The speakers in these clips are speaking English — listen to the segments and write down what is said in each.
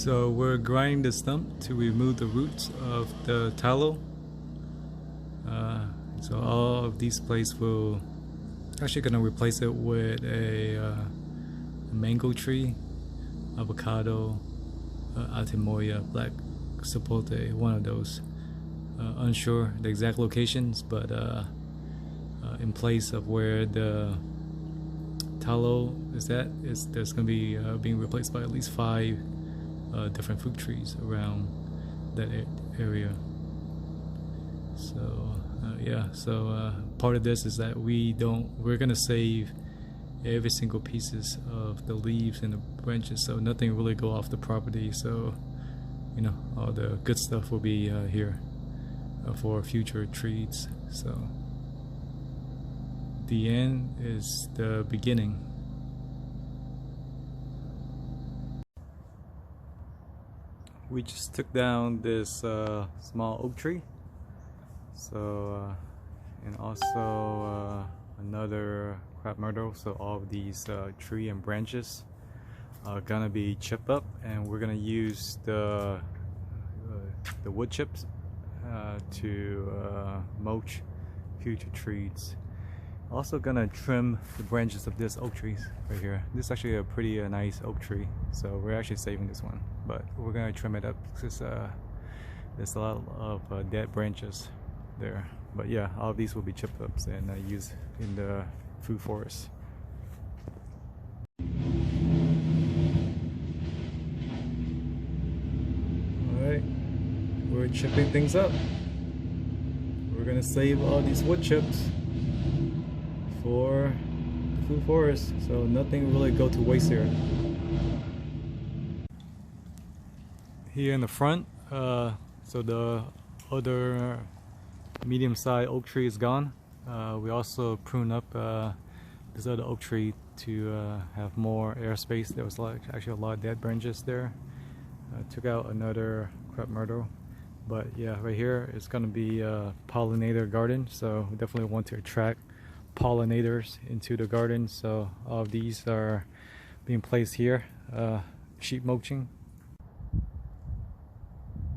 So we're grinding the stump to remove the roots of the tallow. So all of these plates will actually gonna replace it with a mango tree, avocado, Atimoya, black sapote, one of those. Unsure the exact locations, but in place of where the tallow is at, there's gonna be being replaced by at least 5 different fruit trees around that area. So part of this is that we're gonna save every single pieces of the leaves and the branches, so nothing really go off the property. So all the good stuff will be here for future treats. So the end is the beginning. We just took down this small oak tree, so and also another crepe myrtle. So all of these tree and branches are gonna be chipped up, and we're gonna use the wood chips to mulch future trees. Also gonna trim the branches of this oak trees right here. This is actually a pretty nice oak tree, so we're actually saving this one, but we're gonna trim it up because there's a lot of dead branches there. But yeah, all of these will be chipped up and used in the food forest. Alright, we're chipping things up. We're gonna save all these wood chips for the food forest, so nothing really go to waste here. Here in the front, so the other medium-sized oak tree is gone. We also pruned up this other oak tree to have more airspace. There was actually a lot of dead branches there. Took out another crepe myrtle, but yeah, right here it's gonna be a pollinator garden, so we definitely want to attract pollinators into the garden. So all of these are being placed here, sheep mulching.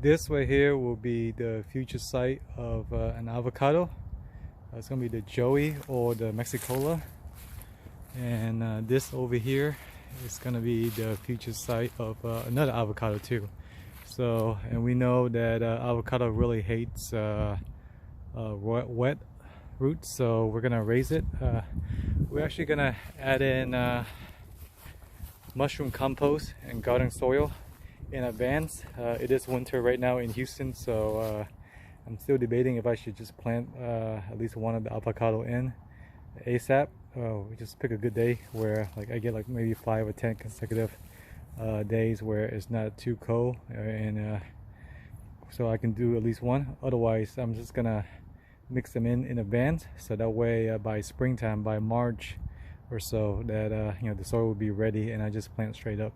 This right here will be the future site of an avocado. It's gonna be the Joey or the Mexicola, and this over here is gonna be the future site of another avocado too. So, and we know that avocado really hates wet roots, so we're gonna raise it. We're actually gonna add in mushroom compost and garden soil in advance. It is winter right now in Houston, so I'm still debating if I should just plant at least one of the avocado in ASAP. We just pick a good day where I get maybe 5 or 10 consecutive days where it's not too cold, and so I can do at least one. Otherwise, I'm just gonna mix them in advance, so that way by springtime, by March or so, that the soil will be ready and I just plant straight up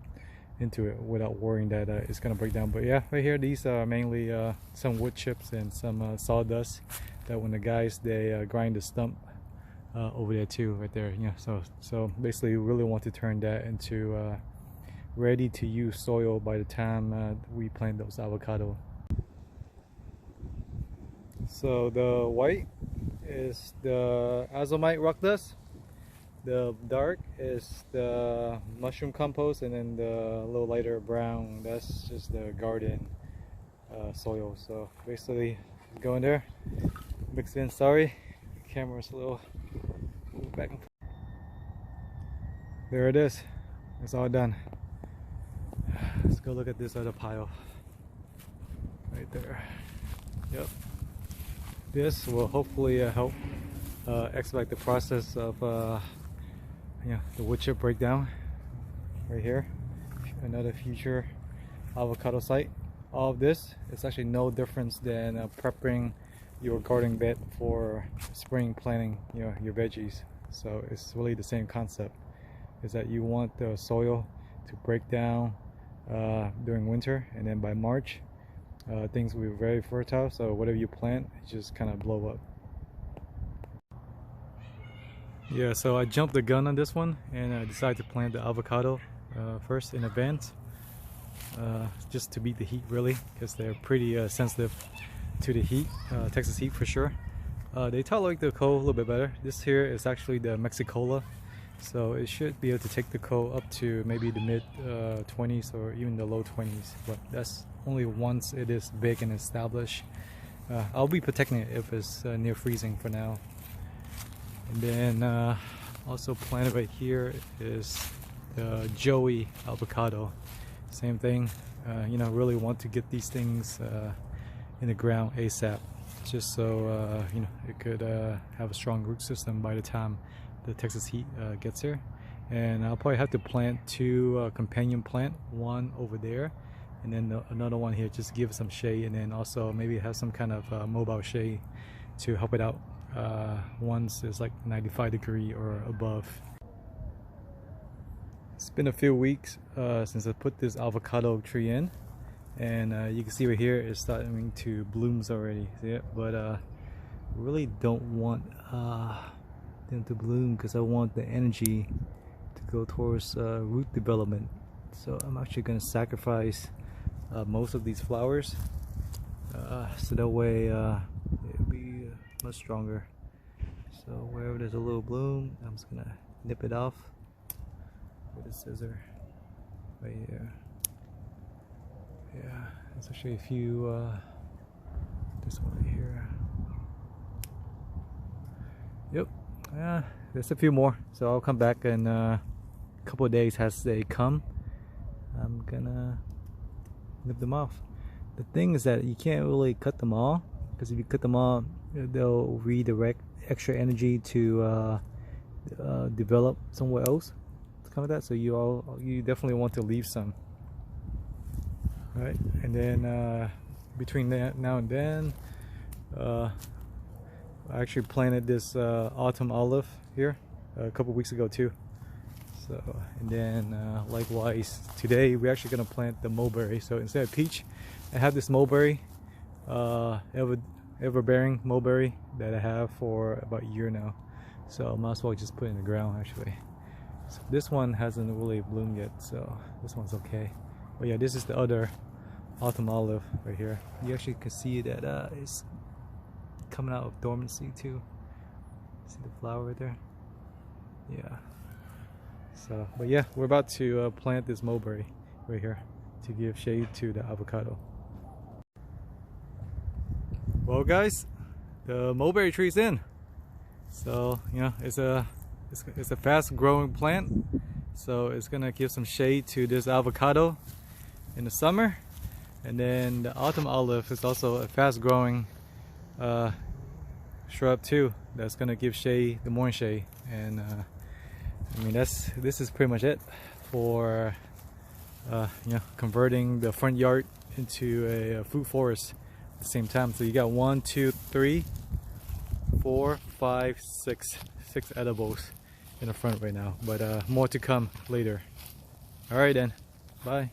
into it without worrying that it's gonna break down. But yeah, right here these are mainly some wood chips and some sawdust that when the guys they grind the stump over there too, right there. So basically we really want to turn that into ready to use soil by the time we plant those avocado. So the white is the azomite rock dust, the dark is the mushroom compost, and then the little lighter brown, that's just the garden soil. So basically go in there, mix it in. Sorry, the camera's a little back and forth. There it is, it's all done. Let's go look at this other pile right there. Yep. This will hopefully help expedite the process of the wood chip breakdown. Right here, another future avocado site. All of this is actually no difference than prepping your garden bed for spring planting your veggies. So it's really the same concept, is that you want the soil to break down during winter, and then by March things will be very fertile, so whatever you plant, it just kind of blow up. Yeah, so I jumped the gun on this one and I decided to plant the avocado first in advance. just to beat the heat, really, because they're pretty sensitive to the heat, Texas heat for sure. They tolerate the cold a little bit better. This here is actually the Mexicola, so it should be able to take the cold up to maybe the mid 20s or even the low 20s, but that's only once it is big and established. I'll be protecting it if it's near freezing for now. And then also planted right here is the Joey avocado. Same thing, you know, really want to get these things in the ground ASAP, just so you know, it could have a strong root system by the time the Texas heat gets here. And I'll probably have to plant two companion plant, one over there and then another one here, just give it some shade, and then also maybe have some kind of mobile shade to help it out once it's like 95 degree or above. It's been a few weeks since I put this avocado tree in, and you can see right here it's starting to blooms already. See it? But really don't want them to bloom because I want the energy to go towards root development. So I'm actually going to sacrifice most of these flowers so that way it'll be much stronger. So wherever there's a little bloom, I'm just gonna nip it off with a scissor right here. Yeah, there's actually a few, this one right here. Yep, yeah, there's a few more, so I'll come back in a couple of days as they come. I'm gonna nip them off. The thing is that you can't really cut them all, because if you cut them all, they'll redirect extra energy to develop somewhere else. It's kind of that. So you definitely want to leave some. All right, and then between now and then, I actually planted this autumn olive here a couple weeks ago too. So, and then likewise today we're actually gonna plant the mulberry. So instead of peach, I have this mulberry, ever-bearing mulberry that I have for about a year now. So I might as well just put it in the ground actually. So this one hasn't really bloomed yet, so this one's okay. But yeah, this is the other autumn olive right here. You actually can see that it's coming out of dormancy too. See the flower right there? Yeah. So, but yeah, we're about to plant this mulberry right here to give shade to the avocado. Well guys, the mulberry tree's in. So, you know, it's a fast growing plant, so it's gonna give some shade to this avocado in the summer. And then the autumn olive is also a fast growing shrub too, that's gonna give shade, the morning shade. And I mean, this is pretty much it for you know, converting the front yard into a fruit forest at the same time. So you got 1, 2, 3, 4, 5, 6 edibles in the front right now, but more to come later. All right then, bye.